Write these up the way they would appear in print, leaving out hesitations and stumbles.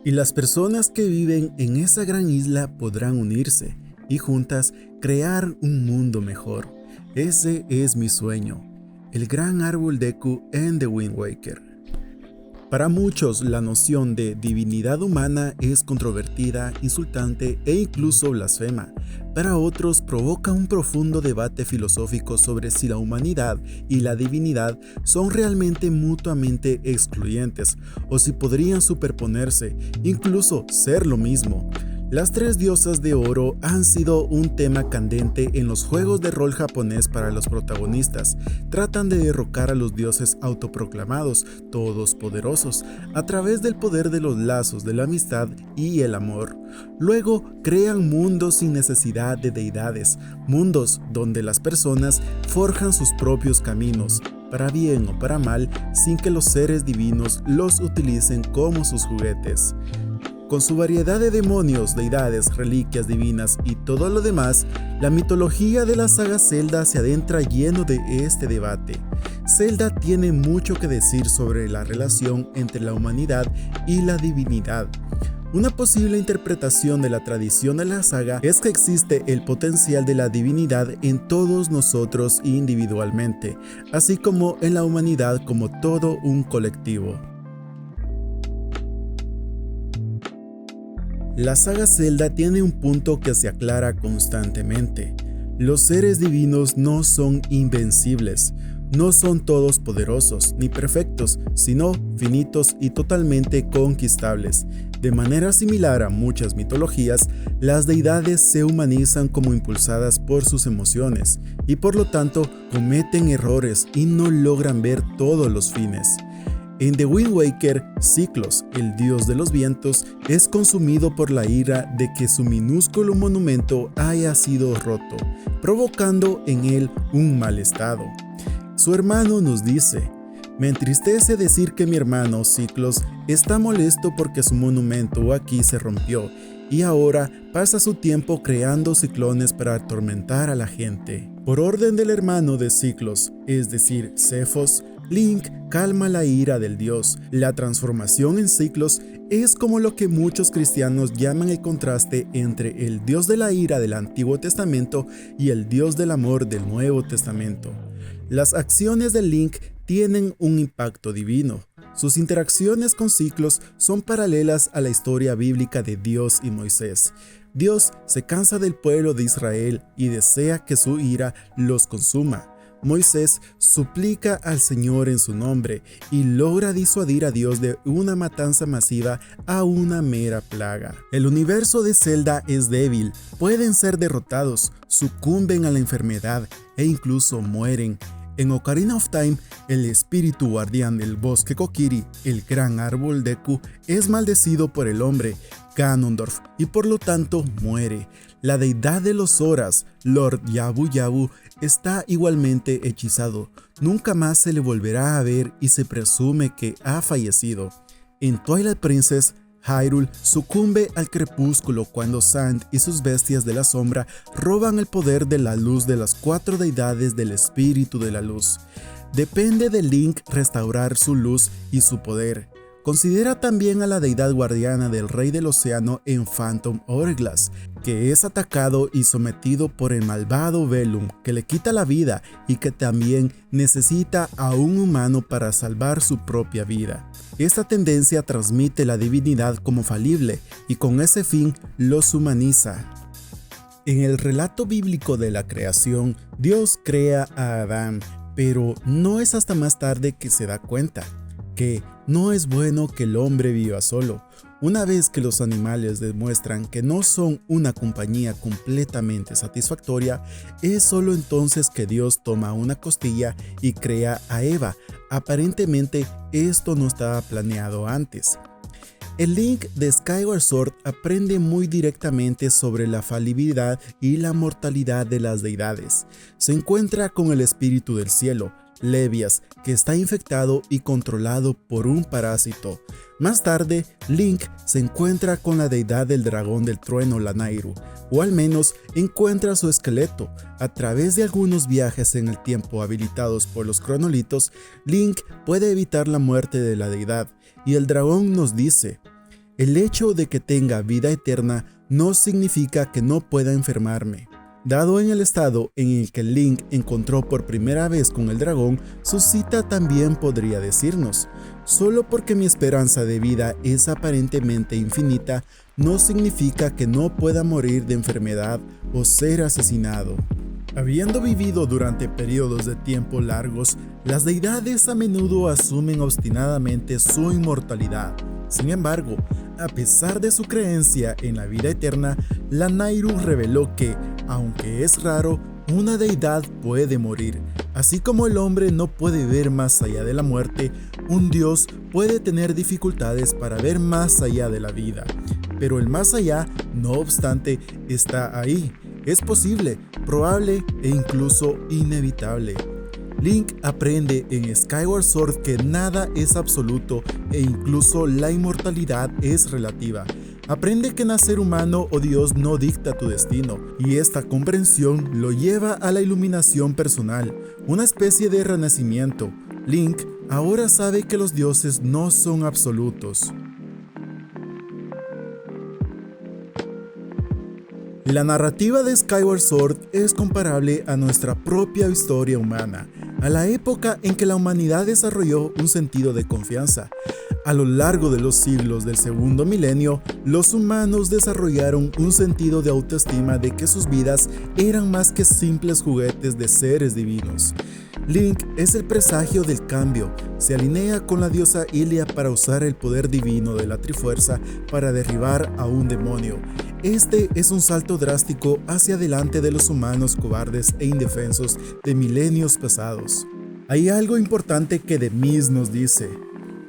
Y las personas que viven en esa gran isla podrán unirse y juntas crear un mundo mejor. Ese es mi sueño, el gran árbol Deku en The Wind Waker. Para muchos, la noción de divinidad humana es controvertida, insultante e incluso blasfema. Para otros, provoca un profundo debate filosófico sobre si la humanidad y la divinidad son realmente mutuamente excluyentes o si podrían superponerse, incluso ser lo mismo. Las tres diosas de oro han sido un tema candente en los juegos de rol japonés para los protagonistas. Tratan de derrocar a los dioses autoproclamados, todos poderosos, a través del poder de los lazos de la amistad y el amor. Luego crean mundos sin necesidad de deidades, mundos donde las personas forjan sus propios caminos, para bien o para mal, sin que los seres divinos los utilicen como sus juguetes. Con su variedad de demonios, deidades, reliquias divinas y todo lo demás, la mitología de la saga Zelda se adentra lleno de este debate. Zelda tiene mucho que decir sobre la relación entre la humanidad y la divinidad. Una posible interpretación de la tradición de la saga es que existe el potencial de la divinidad en todos nosotros individualmente, así como en la humanidad como todo un colectivo. La saga Zelda tiene un punto que se aclara constantemente. Los seres divinos no son invencibles, no son todos poderosos ni perfectos, sino finitos y totalmente conquistables. De manera similar a muchas mitologías, las deidades se humanizan como impulsadas por sus emociones y por lo tanto cometen errores y no logran ver todos los fines. En The Wind Waker, Ciclos, el dios de los vientos, es consumido por la ira de que su minúsculo monumento haya sido roto, provocando en él un mal estado. Su hermano nos dice: "Me entristece decir que mi hermano, Ciclos, está molesto porque su monumento aquí se rompió y ahora pasa su tiempo creando ciclones para atormentar a la gente". Por orden del hermano de Ciclos, es decir, Cephos, Link calma la ira del dios. La transformación en Ciclos es como lo que muchos cristianos llaman el contraste entre el dios de la ira del Antiguo Testamento y el dios del amor del Nuevo Testamento. Las acciones de Link tienen un impacto divino. Sus interacciones con Ciclos son paralelas a la historia bíblica de Dios y Moisés. Dios se cansa del pueblo de Israel y desea que su ira los consuma. Moisés suplica al Señor en su nombre y logra disuadir a Dios de una matanza masiva a una mera plaga. El universo de Zelda es débil, pueden ser derrotados, sucumben a la enfermedad e incluso mueren. En Ocarina of Time, el espíritu guardián del bosque Kokiri, el gran árbol Deku, es maldecido por el hombre, Ganondorf, y por lo tanto muere. La deidad de los Horas, Lord Yabu Yabu, está igualmente hechizado. Nunca más se le volverá a ver y se presume que ha fallecido. En Twilight Princess, Hyrule sucumbe al crepúsculo cuando Sand y sus bestias de la sombra roban el poder de la luz de las cuatro deidades del espíritu de la luz. Depende de Link restaurar su luz y su poder. Considera también a la deidad guardiana del rey del océano en Phantom Hourglass, que es atacado y sometido por el malvado Velum, que le quita la vida y que también necesita a un humano para salvar su propia vida. Esta tendencia transmite la divinidad como falible y con ese fin los humaniza. En el relato bíblico de la creación, Dios crea a Adán, pero no es hasta más tarde que se da cuenta que no es bueno que el hombre viva solo. Una vez que los animales demuestran que no son una compañía completamente satisfactoria, es solo entonces que Dios toma una costilla y crea a Eva. Aparentemente, esto no estaba planeado antes. El Link de Skyward Sword aprende muy directamente sobre la falibilidad y la mortalidad de las deidades. Se encuentra con el espíritu del cielo, Levias, que está infectado y controlado por un parásito. Más tarde, Link se encuentra con la deidad del dragón del trueno, Lanayru, o al menos encuentra su esqueleto. A través de algunos viajes en el tiempo habilitados por los cronolitos, Link puede evitar la muerte de la deidad, y el dragón nos dice: El hecho de que tenga vida eterna no significa que no pueda enfermarme. Dado en el estado en el que Link encontró por primera vez con el dragón, su cita también podría decirnos: solo porque mi esperanza de vida es aparentemente infinita, no significa que no pueda morir de enfermedad o ser asesinado. Habiendo vivido durante periodos de tiempo largos, las deidades a menudo asumen obstinadamente su inmortalidad. Sin embargo, a pesar de su creencia en la vida eterna, la Nayru reveló que, aunque es raro, una deidad puede morir. Así como el hombre no puede ver más allá de la muerte, un dios puede tener dificultades para ver más allá de la vida. Pero el más allá, no obstante, está ahí. Es posible, probable e incluso inevitable. Link aprende en Skyward Sword que nada es absoluto e incluso la inmortalidad es relativa. Aprende que nacer humano o Dios no dicta tu destino, y esta comprensión lo lleva a la iluminación personal, una especie de renacimiento. Link ahora sabe que los dioses no son absolutos. La narrativa de Skyward Sword es comparable a nuestra propia historia humana, a la época en que la humanidad desarrolló un sentido de confianza. A lo largo de los siglos del segundo milenio, los humanos desarrollaron un sentido de autoestima de que sus vidas eran más que simples juguetes de seres divinos. Link es el presagio del cambio, se alinea con la diosa Hylia para usar el poder divino de la Trifuerza para derribar a un demonio. Este es un salto drástico hacia adelante de los humanos cobardes e indefensos de milenios pasados. Hay algo importante que The Mist nos dice: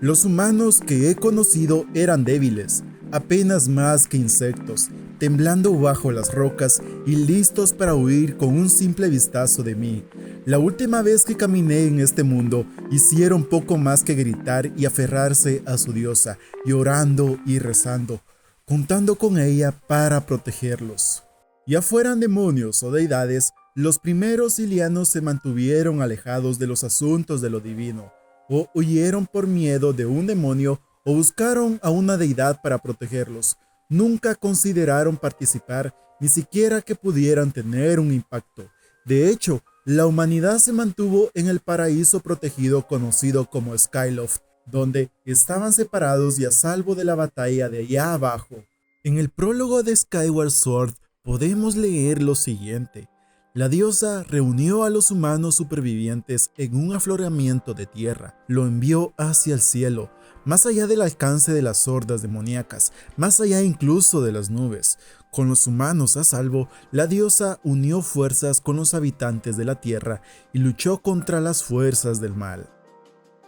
los humanos que he conocido eran débiles, apenas más que insectos, temblando bajo las rocas y listos para huir con un simple vistazo de mí. La última vez que caminé en este mundo, hicieron poco más que gritar y aferrarse a su diosa, llorando y rezando, contando con ella para protegerlos. Ya fueran demonios o deidades, los primeros hylianos se mantuvieron alejados de los asuntos de lo divino, o huyeron por miedo de un demonio o buscaron a una deidad para protegerlos. Nunca consideraron participar, ni siquiera que pudieran tener un impacto. De hecho, la humanidad se mantuvo en el paraíso protegido conocido como Skyloft, donde estaban separados y a salvo de la batalla de allá abajo. En el prólogo de Skyward Sword podemos leer lo siguiente: la diosa reunió a los humanos supervivientes en un afloramiento de tierra, lo envió hacia el cielo, más allá del alcance de las hordas demoníacas, más allá incluso de las nubes. Con los humanos a salvo, la diosa unió fuerzas con los habitantes de la tierra y luchó contra las fuerzas del mal.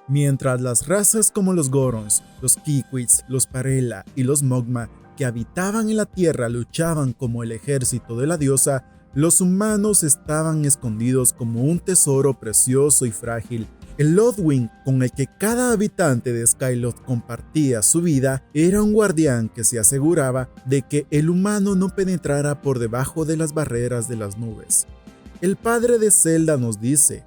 Mientras las razas como los Gorons, los Kikwits, los Parela y los Mogma que habitaban en la tierra luchaban como el ejército de la diosa, los humanos estaban escondidos como un tesoro precioso y frágil. El Lodwing, con el que cada habitante de Skyloft compartía su vida, era un guardián que se aseguraba de que el humano no penetrara por debajo de las barreras de las nubes. El padre de Zelda nos dice: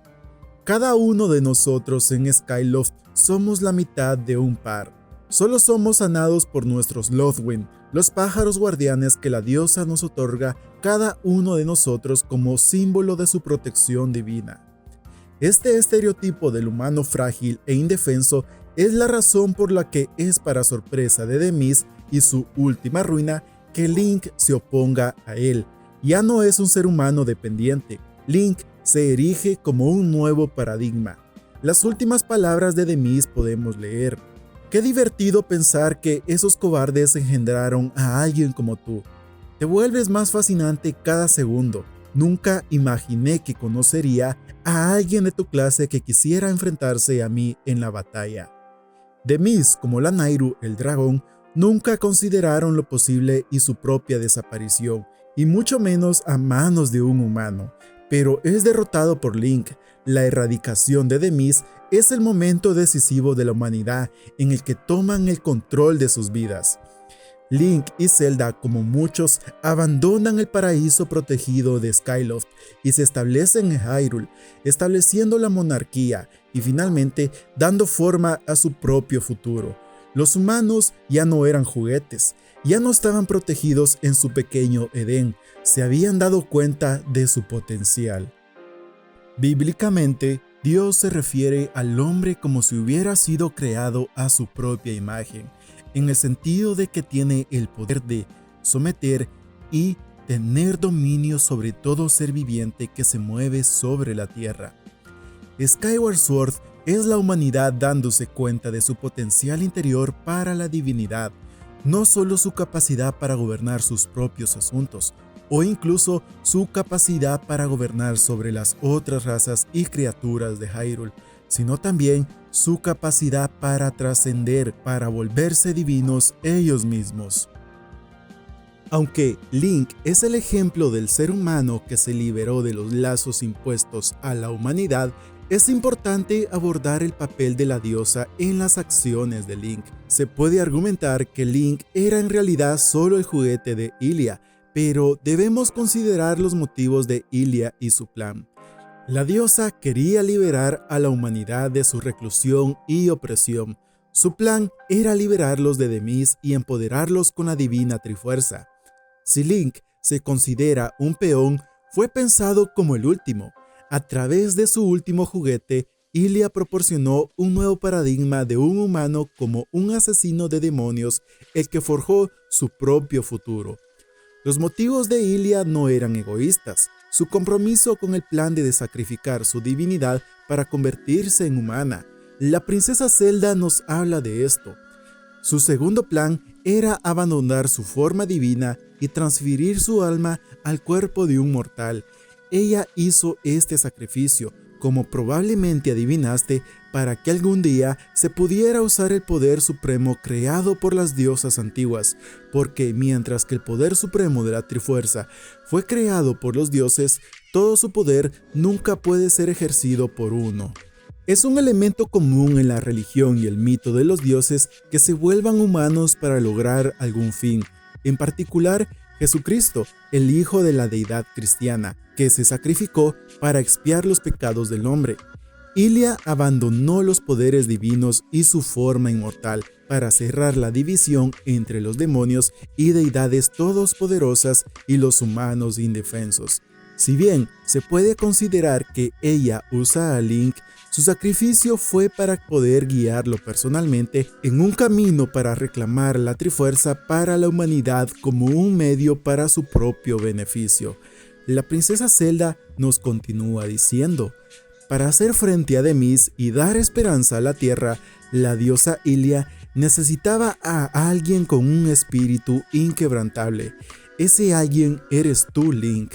cada uno de nosotros en Skyloft somos la mitad de un par. Solo somos sanados por nuestros Lodwing, los pájaros guardianes que la diosa nos otorga cada uno de nosotros como símbolo de su protección divina. Este estereotipo del humano frágil e indefenso es la razón por la que es para sorpresa de The Mist y su última ruina que Link se oponga a él. Ya no es un ser humano dependiente. Link se erige como un nuevo paradigma. Las últimas palabras de The Mist podemos leer: qué divertido pensar que esos cobardes engendraron a alguien como tú. Te vuelves más fascinante cada segundo. Nunca imaginé que conocería a alguien de tu clase que quisiera enfrentarse a mí en la batalla. The Mist, como la Nayru, el dragón, nunca consideraron lo posible y su propia desaparición, y mucho menos a manos de un humano. Pero es derrotado por Link. La erradicación de The Mist es el momento decisivo de la humanidad en el que toman el control de sus vidas. Link y Zelda, como muchos, abandonan el paraíso protegido de Skyloft y se establecen en Hyrule, estableciendo la monarquía y finalmente dando forma a su propio futuro. Los humanos ya no eran juguetes, ya no estaban protegidos en su pequeño Edén, se habían dado cuenta de su potencial. Bíblicamente, Dios se refiere al hombre como si hubiera sido creado a su propia imagen, en el sentido de que tiene el poder de someter y tener dominio sobre todo ser viviente que se mueve sobre la tierra. Skyward Sword es la humanidad dándose cuenta de su potencial interior para la divinidad, no solo su capacidad para gobernar sus propios asuntos, o incluso su capacidad para gobernar sobre las otras razas y criaturas de Hyrule, sino también su capacidad para trascender, para volverse divinos ellos mismos. Aunque Link es el ejemplo del ser humano que se liberó de los lazos impuestos a la humanidad, es importante abordar el papel de la diosa en las acciones de Link. Se puede argumentar que Link era en realidad solo el juguete de Hylia, pero debemos considerar los motivos de Hylia y su plan. La diosa quería liberar a la humanidad de su reclusión y opresión. Su plan era liberarlos de Demis y empoderarlos con la divina Trifuerza. Si Link se considera un peón, fue pensado como el último. A través de su último juguete, Hylia proporcionó un nuevo paradigma de un humano como un asesino de demonios, el que forjó su propio futuro. Los motivos de Hylia no eran egoístas. Su compromiso con el plan de sacrificar su divinidad para convertirse en humana. La princesa Zelda nos habla de esto. Su segundo plan era abandonar su forma divina y transferir su alma al cuerpo de un mortal. Ella hizo este sacrificio, como probablemente adivinaste, para que algún día se pudiera usar el poder supremo creado por las diosas antiguas, porque mientras que el poder supremo de la Trifuerza fue creado por los dioses, todo su poder nunca puede ser ejercido por uno. Es un elemento común en la religión y el mito de los dioses que se vuelvan humanos para lograr algún fin, en particular Jesucristo, el Hijo de la deidad cristiana, que se sacrificó para expiar los pecados del hombre. Hylia abandonó los poderes divinos y su forma inmortal para cerrar la división entre los demonios y deidades todopoderosas y los humanos indefensos. Si bien se puede considerar que ella usa a Link, su sacrificio fue para poder guiarlo personalmente en un camino para reclamar la Trifuerza para la humanidad como un medio para su propio beneficio. La princesa Zelda nos continúa diciendo: para hacer frente a Demis y dar esperanza a la tierra, la diosa Hylia necesitaba a alguien con un espíritu inquebrantable. Ese alguien eres tú, Link.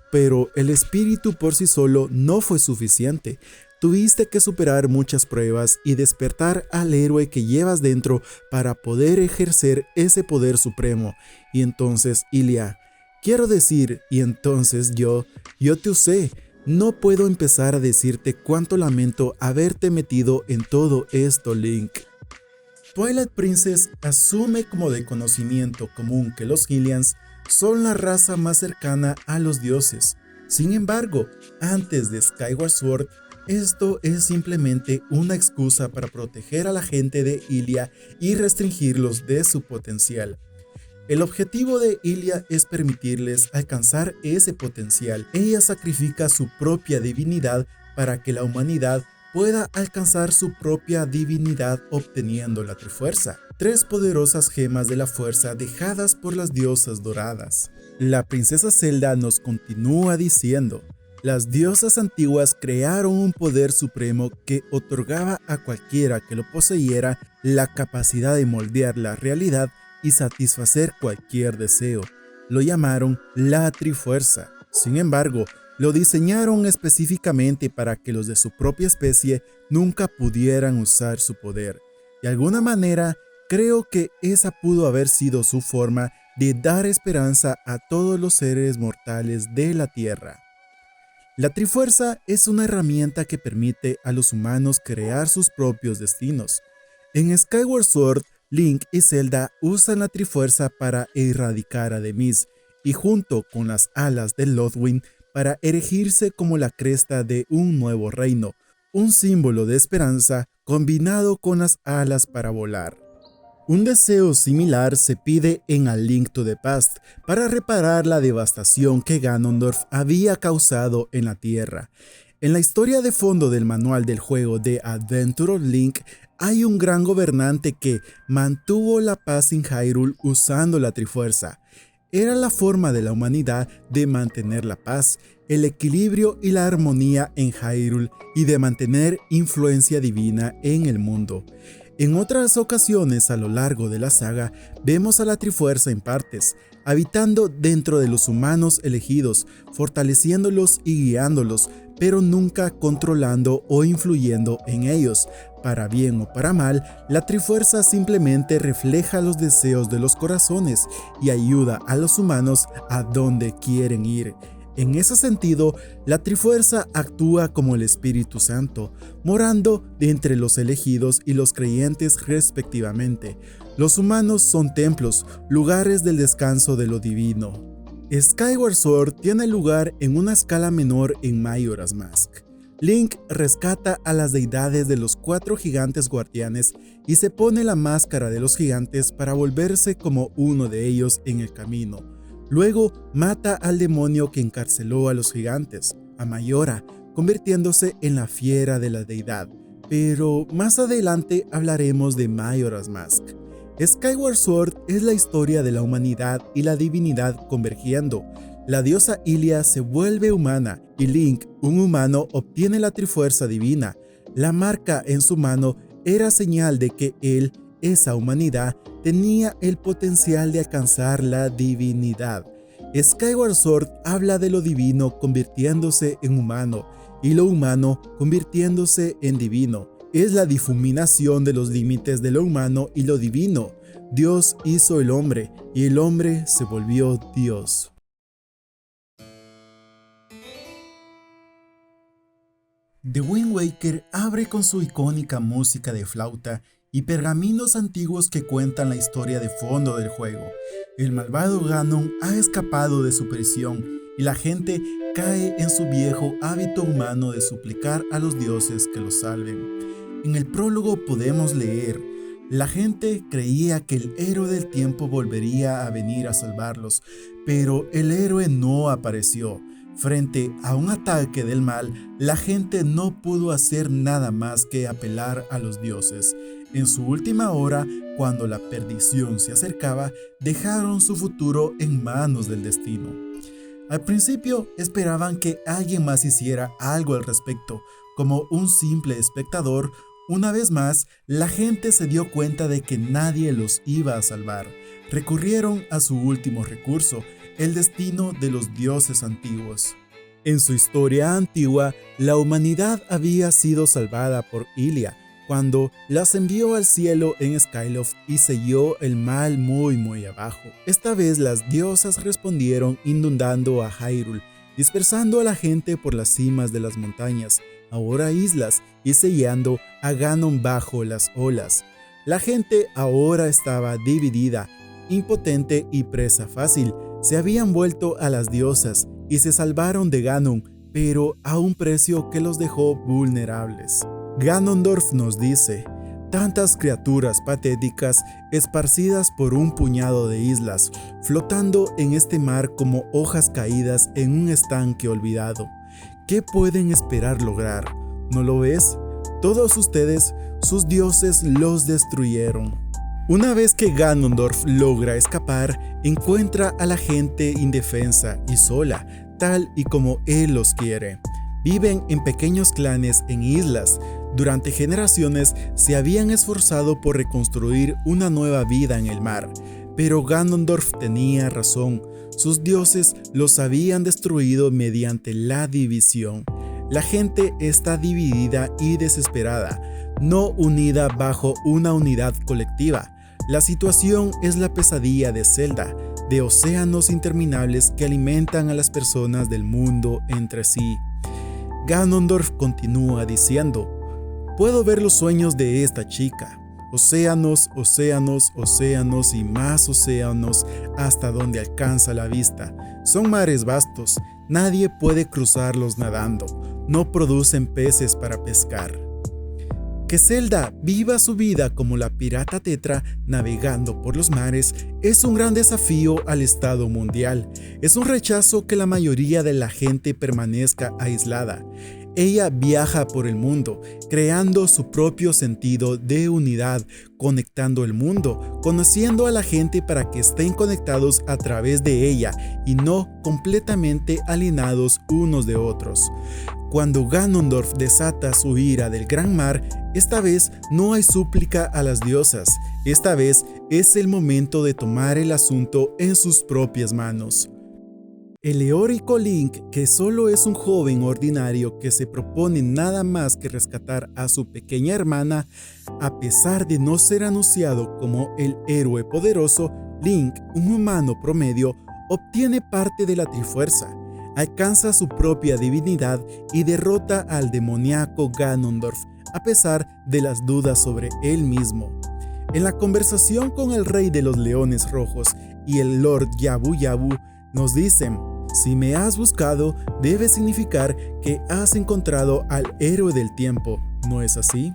Pero el espíritu por sí solo no fue suficiente. Tuviste que superar muchas pruebas y despertar al héroe que llevas dentro para poder ejercer ese poder supremo. Y entonces, Hylia, quiero decir, y entonces yo te usé. No puedo empezar a decirte cuánto lamento haberte metido en todo esto, Link. Twilight Princess asume como de conocimiento común que los Hylians son la raza más cercana a los dioses. Sin embargo, antes de Skyward Sword, esto es simplemente una excusa para proteger a la gente de Hylia y restringirlos de su potencial. El objetivo de Hylia es permitirles alcanzar ese potencial. Ella sacrifica su propia divinidad para que la humanidad pueda alcanzar su propia divinidad obteniendo la Trifuerza, 3 poderosas gemas de la fuerza dejadas por las diosas doradas. La princesa Zelda nos continúa diciendo: las diosas antiguas crearon un poder supremo que otorgaba a cualquiera que lo poseyera la capacidad de moldear la realidad y satisfacer cualquier deseo. Lo llamaron la Trifuerza. Sin embargo, lo diseñaron específicamente para que los de su propia especie nunca pudieran usar su poder. De alguna manera, creo que esa pudo haber sido su forma de dar esperanza a todos los seres mortales de la Tierra. La Trifuerza es una herramienta que permite a los humanos crear sus propios destinos. En Skyward Sword, Link y Zelda usan la Trifuerza para erradicar a Demis y junto con las alas de Lothwin para erigirse como la cresta de un nuevo reino, un símbolo de esperanza combinado con las alas para volar. Un deseo similar se pide en A Link to the Past para reparar la devastación que Ganondorf había causado en la Tierra. En la historia de fondo del manual del juego de Adventure of Link, hay un gran gobernante que mantuvo la paz en Hyrule usando la Trifuerza. Era la forma de la humanidad de mantener la paz, el equilibrio y la armonía en Hyrule y de mantener influencia divina en el mundo. En otras ocasiones a lo largo de la saga, vemos a la Trifuerza en partes, habitando dentro de los humanos elegidos, fortaleciéndolos y guiándolos, pero nunca controlando o influyendo en ellos. Para bien o para mal, la Trifuerza simplemente refleja los deseos de los corazones y ayuda a los humanos a donde quieren ir. En ese sentido, la Trifuerza actúa como el Espíritu Santo, morando entre los elegidos y los creyentes respectivamente. Los humanos son templos, lugares del descanso de lo divino. Skyward Sword tiene lugar en una escala menor en Majora's Mask. Link rescata a las deidades de los 4 gigantes guardianes y se pone la máscara de los gigantes para volverse como uno de ellos en el camino. Luego mata al demonio que encarceló a los gigantes, a Mayora, convirtiéndose en la fiera de la deidad. Pero más adelante hablaremos de Majora's Mask. Skyward Sword es la historia de la humanidad y la divinidad convergiendo. La diosa Hylia se vuelve humana y Link, un humano, obtiene la Trifuerza divina. La marca en su mano era señal de que él, esa humanidad, tenía el potencial de alcanzar la divinidad. Skyward Sword habla de lo divino convirtiéndose en humano y lo humano convirtiéndose en divino. Es la difuminación de los límites de lo humano y lo divino. Dios hizo el hombre y el hombre se volvió Dios. The Wind Waker abre con su icónica música de flauta y pergaminos antiguos que cuentan la historia de fondo del juego. El malvado Ganon ha escapado de su prisión y la gente cae en su viejo hábito humano de suplicar a los dioses que los salven. En el prólogo podemos leer: la gente creía que el héroe del tiempo volvería a venir a salvarlos, pero el héroe no apareció. Frente a un ataque del mal, la gente no pudo hacer nada más que apelar a los dioses. En su última hora, cuando la perdición se acercaba, dejaron su futuro en manos del destino. Al principio esperaban que alguien más hiciera algo al respecto, como un simple espectador. Una vez más, la gente se dio cuenta de que nadie los iba a salvar. Recurrieron a su último recurso, el destino de los dioses antiguos. En su historia antigua, la humanidad había sido salvada por Hylia, cuando las envió al cielo en Skyloft y selló el mal muy abajo. Esta vez las diosas respondieron inundando a Hyrule, dispersando a la gente por las cimas de las montañas, ahora islas, y sellando a Ganon bajo las olas. La gente ahora estaba dividida, impotente y presa fácil. Se habían vuelto a las diosas y se salvaron de Ganon, pero a un precio que los dejó vulnerables. Ganondorf nos dice: tantas criaturas patéticas esparcidas por un puñado de islas, flotando en este mar como hojas caídas en un estanque olvidado. ¿Qué pueden esperar lograr? ¿No lo ves? Todos ustedes, sus dioses los destruyeron. Una vez que Ganondorf logra escapar, encuentra a la gente indefensa y sola, tal y como él los quiere. Viven en pequeños clanes en islas. Durante generaciones se habían esforzado por reconstruir una nueva vida en el mar, pero Ganondorf tenía razón. Sus dioses los habían destruido mediante la división. La gente está dividida y desesperada, no unida bajo una unidad colectiva. La situación es la pesadilla de Zelda, de océanos interminables que alimentan a las personas del mundo entre sí. Ganondorf continúa diciendo: puedo ver los sueños de esta chica. Océanos, océanos, océanos y más océanos hasta donde alcanza la vista. Son mares vastos, nadie puede cruzarlos nadando, no producen peces para pescar. Que Zelda viva su vida como la pirata Tetra navegando por los mares es un gran desafío al Estado mundial. Es un rechazo que la mayoría de la gente permanezca aislada. Ella viaja por el mundo, creando su propio sentido de unidad, conectando el mundo, conociendo a la gente para que estén conectados a través de ella y no completamente alienados unos de otros. Cuando Ganondorf desata su ira del Gran Mar, esta vez no hay súplica a las diosas, esta vez es el momento de tomar el asunto en sus propias manos. El heroico Link, que solo es un joven ordinario que se propone nada más que rescatar a su pequeña hermana, a pesar de no ser anunciado como el héroe poderoso, Link, un humano promedio, obtiene parte de la Trifuerza, alcanza su propia divinidad y derrota al demoníaco Ganondorf, a pesar de las dudas sobre él mismo. En la conversación con el Rey de los Leones Rojos y el Lord Yabu Yabu, nos dicen: si me has buscado, debe significar que has encontrado al héroe del tiempo, ¿no es así?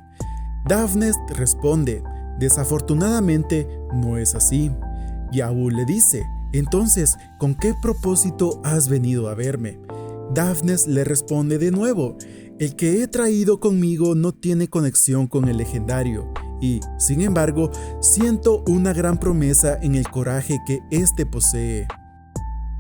Daphne responde: desafortunadamente no es así. Yabu le dice: entonces, ¿con qué propósito has venido a verme? Daphne le responde de nuevo: el que he traído conmigo no tiene conexión con el legendario, y, sin embargo, siento una gran promesa en el coraje que éste posee.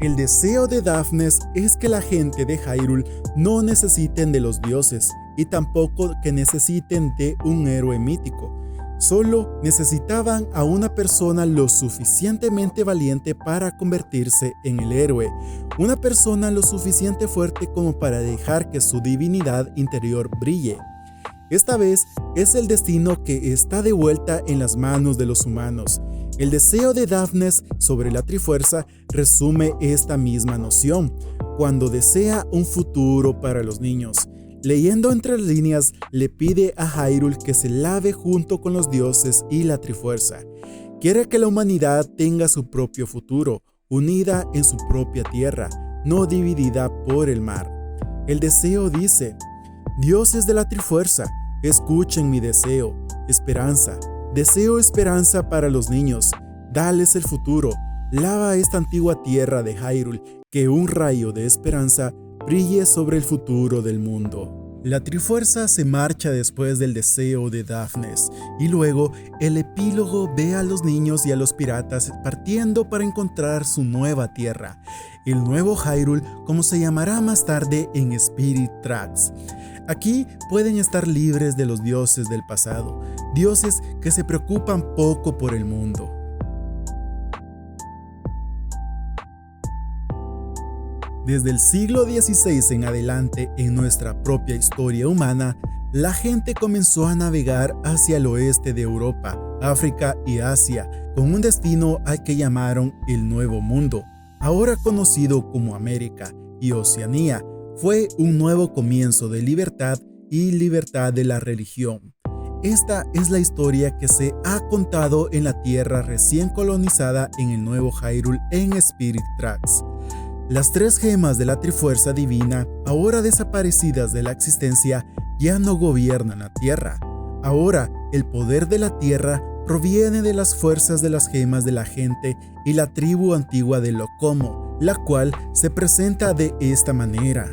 El deseo de Daphne es que la gente de Hyrule no necesiten de los dioses y tampoco que necesiten de un héroe mítico. Solo necesitaban a una persona lo suficientemente valiente para convertirse en el héroe, una persona lo suficiente fuerte como para dejar que su divinidad interior brille. Esta vez es el destino que está de vuelta en las manos de los humanos. El deseo de Daphne sobre la Trifuerza resume esta misma noción, cuando desea un futuro para los niños. Leyendo entre líneas, le pide a Hyrule que se lave junto con los dioses y la Trifuerza. Quiere que la humanidad tenga su propio futuro, unida en su propia tierra, no dividida por el mar. El deseo dice: dioses de la Trifuerza, escuchen mi deseo, esperanza. Deseo esperanza para los niños, dales el futuro, lava esta antigua tierra de Hyrule, que un rayo de esperanza brille sobre el futuro del mundo. La Trifuerza se marcha después del deseo de Daphne, y luego el epílogo ve a los niños y a los piratas partiendo para encontrar su nueva tierra, el nuevo Hyrule, como se llamará más tarde en Spirit Tracks. Aquí pueden estar libres de los dioses del pasado, dioses que se preocupan poco por el mundo. Desde el siglo XVI en adelante, en nuestra propia historia humana, la gente comenzó a navegar hacia el oeste de Europa, África y Asia, con un destino al que llamaron el Nuevo Mundo, ahora conocido como América y Oceanía. Fue un nuevo comienzo de libertad y libertad de la religión. Esta es la historia que se ha contado en la tierra recién colonizada en el nuevo Hyrule en Spirit Tracks. Las 3 gemas de la Trifuerza Divina, ahora desaparecidas de la existencia, ya no gobiernan la tierra. Ahora, el poder de la tierra proviene de las fuerzas de las gemas de la gente y la tribu antigua de Lokomo, la cual se presenta de esta manera.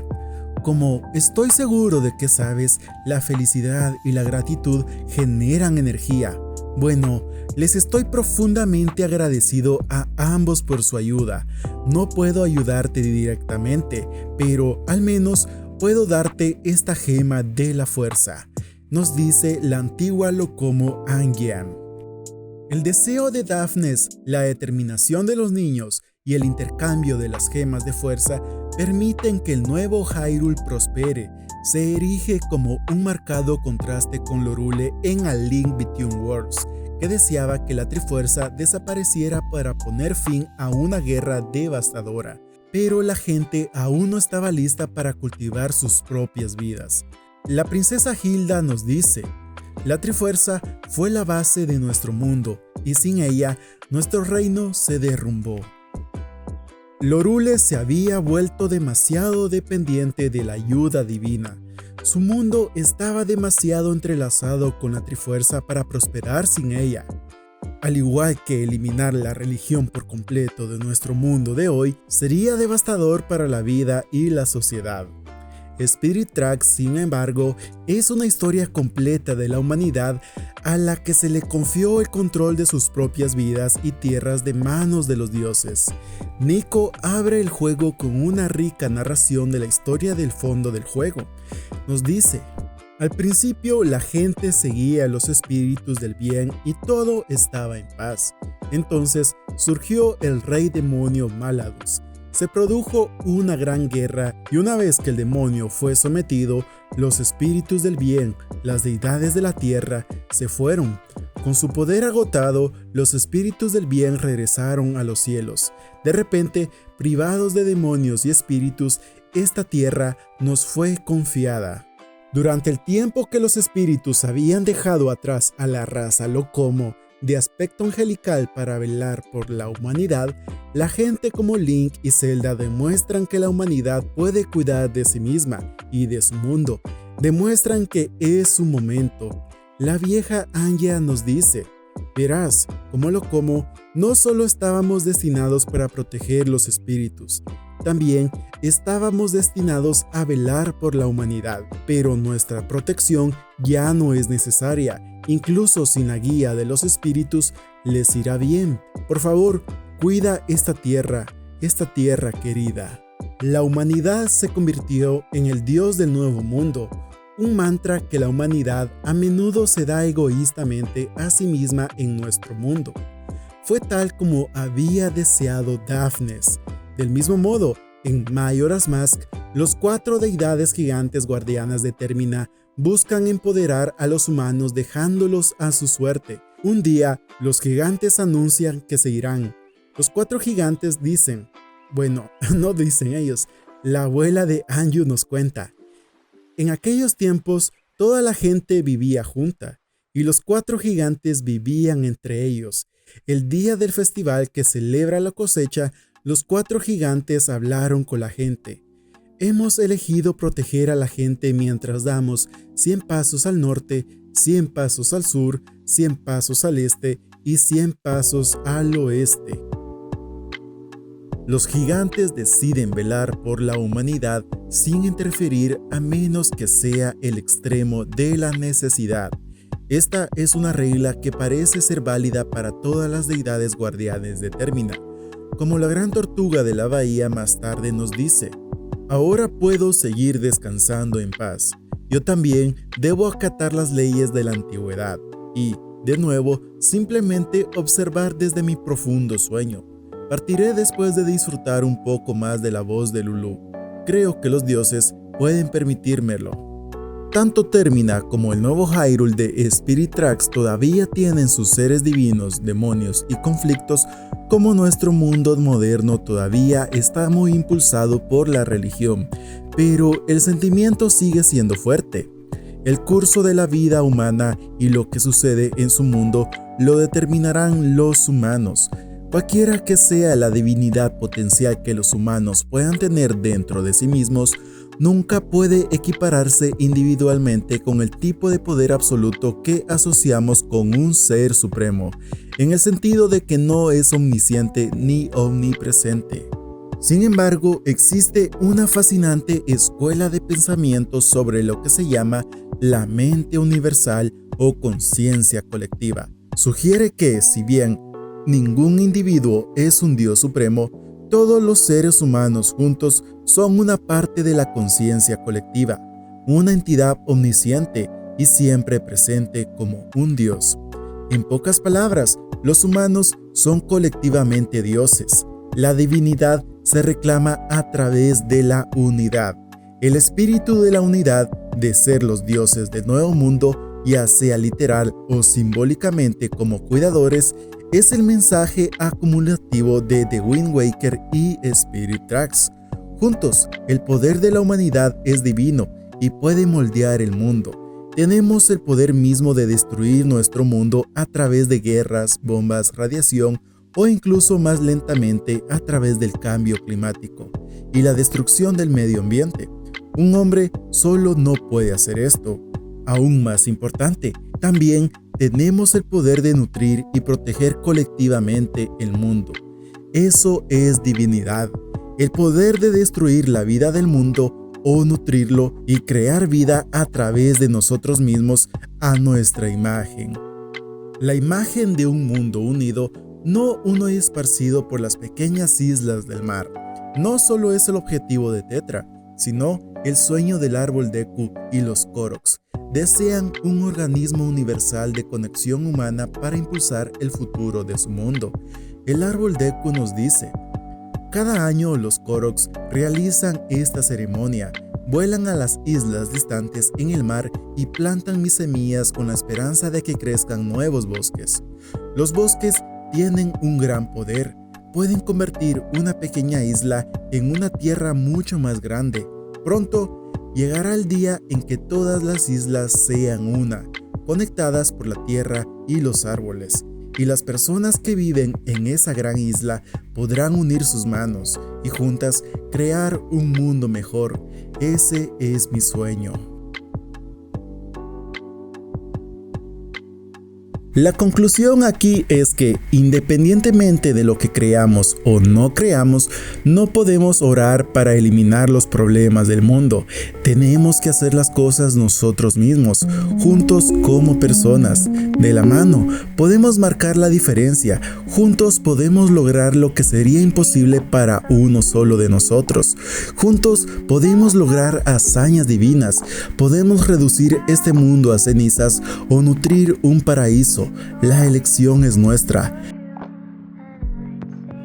Como estoy seguro de que sabes, la felicidad y la gratitud generan energía. Bueno, les estoy profundamente agradecido a ambos por su ayuda. No puedo ayudarte directamente, pero al menos puedo darte esta gema de la fuerza, nos dice la antigua Lokomo Anguian. El deseo de Daphne, la determinación de los niños y el intercambio de las gemas de fuerza permiten que el nuevo Hyrule prospere. Se erige como un marcado contraste con Lorule en A Link Between Worlds, que deseaba que la Trifuerza desapareciera para poner fin a una guerra devastadora. Pero la gente aún no estaba lista para cultivar sus propias vidas. La princesa Hilda nos dice: la Trifuerza fue la base de nuestro mundo y sin ella, nuestro reino se derrumbó. Lorule se había vuelto demasiado dependiente de la ayuda divina. Su mundo estaba demasiado entrelazado con la Trifuerza para prosperar sin ella. Al igual que eliminar la religión por completo de nuestro mundo de hoy, sería devastador para la vida y la sociedad. Spirit Tracks, sin embargo, es una historia completa de la humanidad a la que se le confió el control de sus propias vidas y tierras de manos de los dioses. Nico abre el juego con una rica narración de la historia del fondo del juego. Nos dice: al principio la gente seguía a los espíritus del bien y todo estaba en paz. Entonces surgió el rey demonio Maladus. Se produjo una gran guerra y una vez que el demonio fue sometido, los espíritus del bien, las deidades de la tierra, se fueron. Con su poder agotado, los espíritus del bien regresaron a los cielos. De repente, privados de demonios y espíritus, esta tierra nos fue confiada. Durante el tiempo que los espíritus habían dejado atrás a la raza Locomo, de aspecto angelical para velar por la humanidad, la gente como Link y Zelda demuestran que la humanidad puede cuidar de sí misma y de su mundo. Demuestran que es su momento. La vieja Anya nos dice: verás, como Locomo, no solo estábamos destinados para proteger los espíritus, también estábamos destinados a velar por la humanidad, pero nuestra protección ya no es necesaria. Incluso sin la guía de los espíritus, les irá bien. Por favor, cuida esta tierra querida. La humanidad se convirtió en el dios del nuevo mundo, un mantra que la humanidad a menudo se da egoístamente a sí misma en nuestro mundo. Fue tal como había deseado Daphnes. Del mismo modo, en Majora's Mask, los 4 deidades gigantes guardianas de Termina buscan empoderar a los humanos dejándolos a su suerte. Un día, los gigantes anuncian que se irán. Los 4 gigantes dicen, bueno, no dicen ellos, la abuela de Anju nos cuenta. En aquellos tiempos, toda la gente vivía junta, y los 4 gigantes vivían entre ellos. El día del festival que celebra la cosecha, los 4 gigantes hablaron con la gente. Hemos elegido proteger a la gente mientras damos 100 pasos al norte, 100 pasos al sur, 100 pasos al este y 100 pasos al oeste. Los gigantes deciden velar por la humanidad sin interferir a menos que sea el extremo de la necesidad. Esta es una regla que parece ser válida para todas las deidades guardianes de Termina. Como la gran tortuga de la bahía más tarde nos dice: ahora puedo seguir descansando en paz. Yo también debo acatar las leyes de la antigüedad y, de nuevo, simplemente observar desde mi profundo sueño. Partiré después de disfrutar un poco más de la voz de Lulu. Creo que los dioses pueden permitírmelo. Tanto Termina como el nuevo Hyrule de Spirit Tracks todavía tienen sus seres divinos, demonios y conflictos, como nuestro mundo moderno todavía está muy impulsado por la religión, pero el sentimiento sigue siendo fuerte. El curso de la vida humana y lo que sucede en su mundo lo determinarán los humanos. Cualquiera que sea la divinidad potencial que los humanos puedan tener dentro de sí mismos, nunca puede equipararse individualmente con el tipo de poder absoluto que asociamos con un ser supremo, en el sentido de que no es omnisciente ni omnipresente. Sin embargo, existe una fascinante escuela de pensamiento sobre lo que se llama la mente universal o conciencia colectiva. Sugiere que, si bien ningún individuo es un Dios supremo, todos los seres humanos juntos son una parte de la conciencia colectiva, una entidad omnisciente y siempre presente como un Dios. En pocas palabras, los humanos son colectivamente dioses. La divinidad se reclama a través de la unidad. El espíritu de la unidad, de ser los dioses del nuevo mundo, ya sea literal o simbólicamente como cuidadores, es el mensaje acumulativo de The Wind Waker y Spirit Tracks. Juntos, el poder de la humanidad es divino y puede moldear el mundo. Tenemos el poder mismo de destruir nuestro mundo a través de guerras, bombas, radiación o incluso más lentamente a través del cambio climático y la destrucción del medio ambiente. Un hombre solo no puede hacer esto. Aún más importante, también tenemos el poder de nutrir y proteger colectivamente el mundo. Eso es divinidad, el poder de destruir la vida del mundo o nutrirlo y crear vida a través de nosotros mismos a nuestra imagen. La imagen de un mundo unido, no uno esparcido por las pequeñas islas del mar, no solo es el objetivo de Tetra, sino el sueño del árbol Deku y los Koroks. Desean un organismo universal de conexión humana para impulsar el futuro de su mundo. El árbol Deku nos dice: cada año los Koroks realizan esta ceremonia, vuelan a las islas distantes en el mar y plantan mis semillas con la esperanza de que crezcan nuevos bosques. Los bosques tienen un gran poder, pueden convertir una pequeña isla en una tierra mucho más grande. Pronto llegará el día en que todas las islas sean una, conectadas por la tierra y los árboles. Y las personas que viven en esa gran isla podrán unir sus manos y juntas crear un mundo mejor. Ese es mi sueño. La conclusión aquí es que, independientemente de lo que creamos o no creamos, no podemos orar para eliminar los problemas del mundo. Tenemos que hacer las cosas nosotros mismos, juntos como personas. De la mano, podemos marcar la diferencia. Juntos podemos lograr lo que sería imposible para uno solo de nosotros. Juntos podemos lograr hazañas divinas. Podemos reducir este mundo a cenizas o nutrir un paraíso. La elección es nuestra.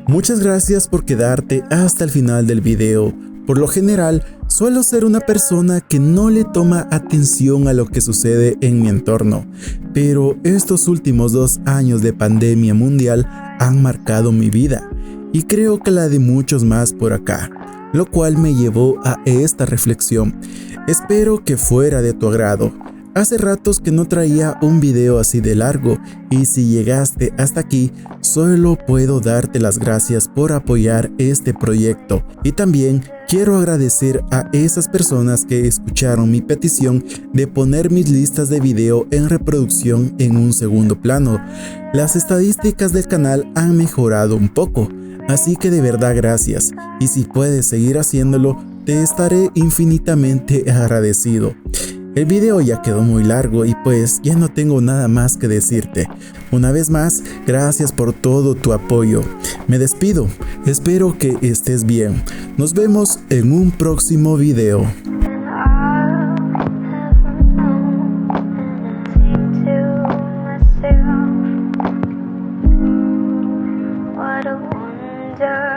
Muchas gracias por quedarte hasta el final del video. Por lo general, suelo ser una persona que no le toma atención a lo que sucede en mi entorno, pero estos últimos 2 años de pandemia mundial han marcado mi vida, y creo que la de muchos más por acá, lo cual me llevó a esta reflexión. Espero que fuera de tu agrado. Hace ratos que no traía un video así de largo, y si llegaste hasta aquí, solo puedo darte las gracias por apoyar este proyecto. Y también quiero agradecer a esas personas que escucharon mi petición de poner mis listas de video en reproducción en un segundo plano. Las estadísticas del canal han mejorado un poco, así que de verdad gracias, y si puedes seguir haciéndolo, te estaré infinitamente agradecido. El video ya quedó muy largo y pues ya no tengo nada más que decirte. Una vez más, gracias por todo tu apoyo. Me despido, espero que estés bien. Nos vemos en un próximo video. What a wonder.